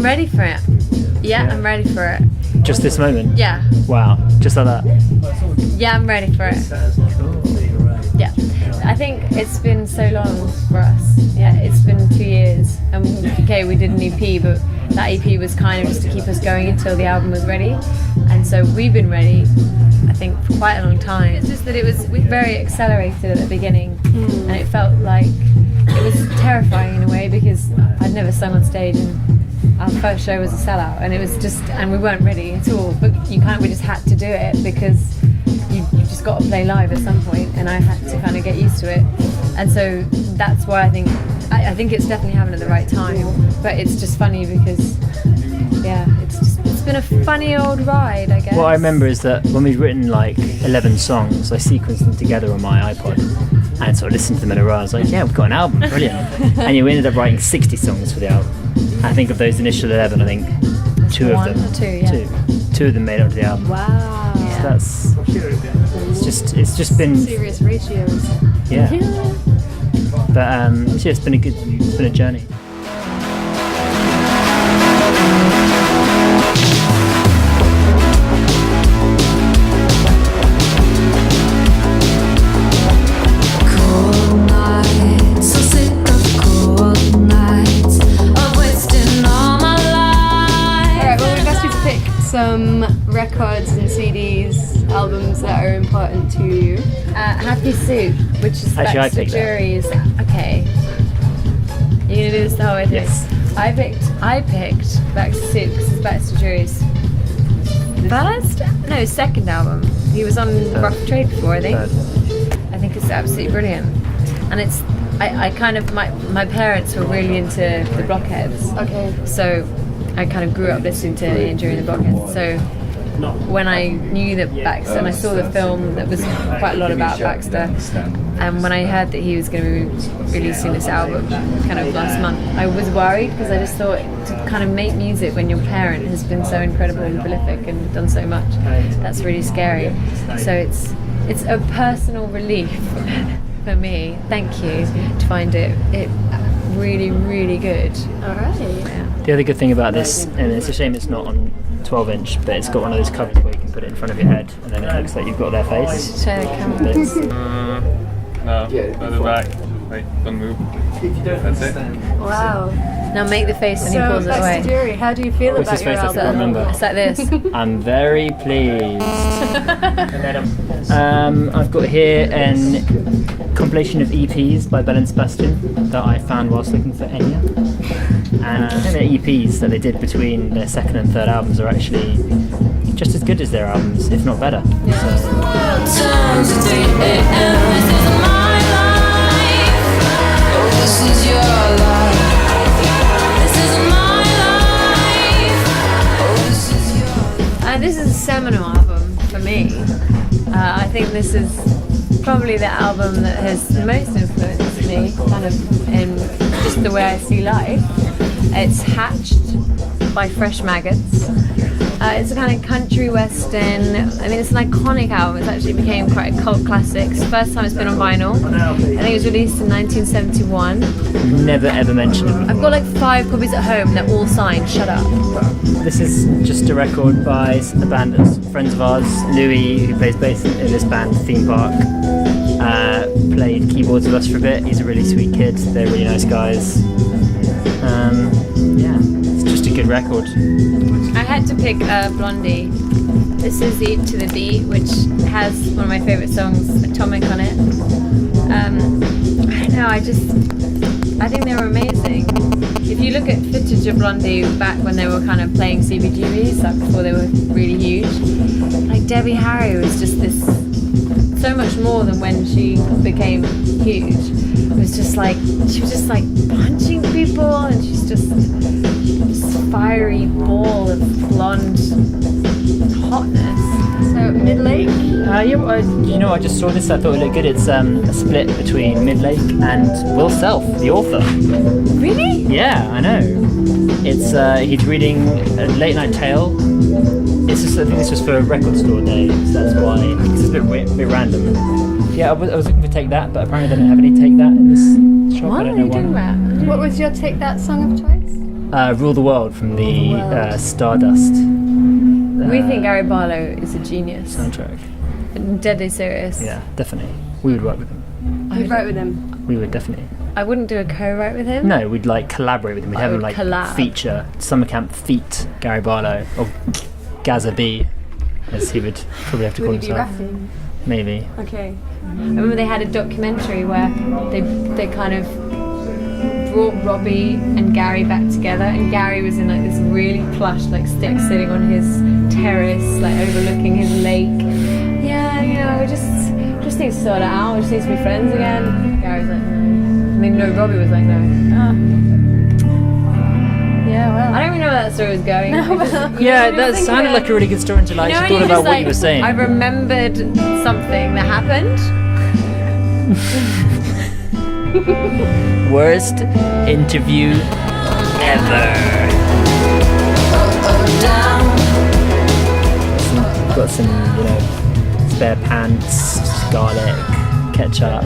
I'm ready for it. Yeah, I'm ready for it. Just this moment? Yeah. Wow, just like that? Yeah, I'm ready for it. Cool. Yeah. I think it's been so long for us. Yeah, it's been 2 years. And okay, we did an EP, but that EP was kind of just to keep us going until the album was ready. And so we've been ready, I think, for quite a long time. It's just that it was very accelerated at the beginning. And it felt like it was terrifying in a way because I'd never sung on stage and our first show was a sellout, and it was just, and we weren't ready at all. But we just had to do it because you just got to play live at some point, and I had to kind of get used to it. And so that's why I think it's definitely happened at the right time. But it's just funny because, yeah, it's been a funny old ride, I guess. What I remember is that when we'd written like 11 songs, I sequenced them together on my iPod and sort of listened to them in a row. I was like, yeah, we've got an album, brilliant. And you ended up writing 60 songs for the album. I think of those initial 11, I think two of them made it onto the album. Wow. So it's just been serious ratios. Yeah. But it's been a journey. Some records and CDs, albums that are important to you. Happy Soup, which is Actually, Baxter Jury's. Okay. You're gonna do this the whole way through? Yes. I picked Baxter Soup because it's Baxter Jury's second album. He was on Rough Trade before, I think. I think it's absolutely brilliant. And it's, I kind of, my parents were really into the Blockheads. Okay. So I kind of grew up listening to Ian Dury and the Blockheads. So when I knew that Baxter, and I saw the film that was quite a lot about Baxter, and when I heard that he was going to be releasing this album kind of last month, I was worried because I just thought to kind of make music when your parent has been so incredible and prolific and done so much, that's really scary. So it's a personal relief for me, thank you, to find it really, really good. Alright. Yeah. The other good thing about this, and it's a shame it's not on 12-inch, but it's got one of those covers where you can put it in front of your head and then it looks like you've got their face. Show the camera. No, further back. Wait, don't move. That's it. Wow. Now make the face when he pulls it away. Baxter Jury, how do you feel What's about his your face? I can't album? remember. It's like this. I'm very pleased. I've got here a compilation of EPs by Bell and Sebastien that I found whilst looking for Enya. And the EPs that they did between their second and third albums are actually just as good as their albums, if not better. This is a seminal album for me. I think this is probably the album that has most influenced me, kind of in just the way I see life. It's Hatched by Fresh Maggots. It's a kind of country western. I mean, it's an iconic album. It actually became quite a cult classic. It's the first time it's been on vinyl. I think it was released in 1971. Never ever mentioned it. I've got like 5 copies at home. They're all signed. Shut up. This is just a record by a band that's friends of ours. Louis, who plays bass in this band, Theme Park, played keyboards with us for a bit. He's a really sweet kid. They're really nice guys. It's just a good record. I had to pick Blondie. This is Eat to the Beat, which has one of my favourite songs, Atomic, on it. I don't know, I think they were amazing. If you look at footage of Blondie back when they were kind of playing CBGBs, like before they were really huge, like Debbie Harry was just this, so much more than when she became huge. It was just like, she was just like punching people, and she's just this fiery ball of blonde hotness. So Midlake? I just saw this. I thought it looked good. It's a split between Midlake and Will Self, the author. Really? Yeah, I know. It's he's reading a late night tale. It's just, I think this was for a record store day, so that's why. It's a bit random. Yeah, I was looking for Take That, but apparently they don't have any Take That in this shop. What I don't are know you doing why. about? What was your Take That song of choice? Rule the World from the Stardust We think Gary Barlow is a genius. soundtrack. Deadly serious. Yeah, definitely. We would work with him. We'd write with him. We would definitely. I wouldn't do a co-write with him. No, we'd like collaborate with him. We'd I have him would like collab. feature Summer Camp feat Gary Barlow or Gaza B, as he would probably have to call Would he be himself. rapping? Maybe. Okay. I remember they had a documentary where they kind of brought Robbie and Gary back together, and Gary was in like this really plush like stick sitting on his terrace like overlooking his lake. Yeah, you know, we just need to sort it out, we just need to be friends again. Gary was like, no. I mean, no, Robbie was like, no. Yeah, well. I don't even know where that story was going. Yeah, that sounded like a really good story until I actually thought about what you were saying. I remembered something that happened. Worst interview ever. Got some, you know, spare pants, garlic, ketchup.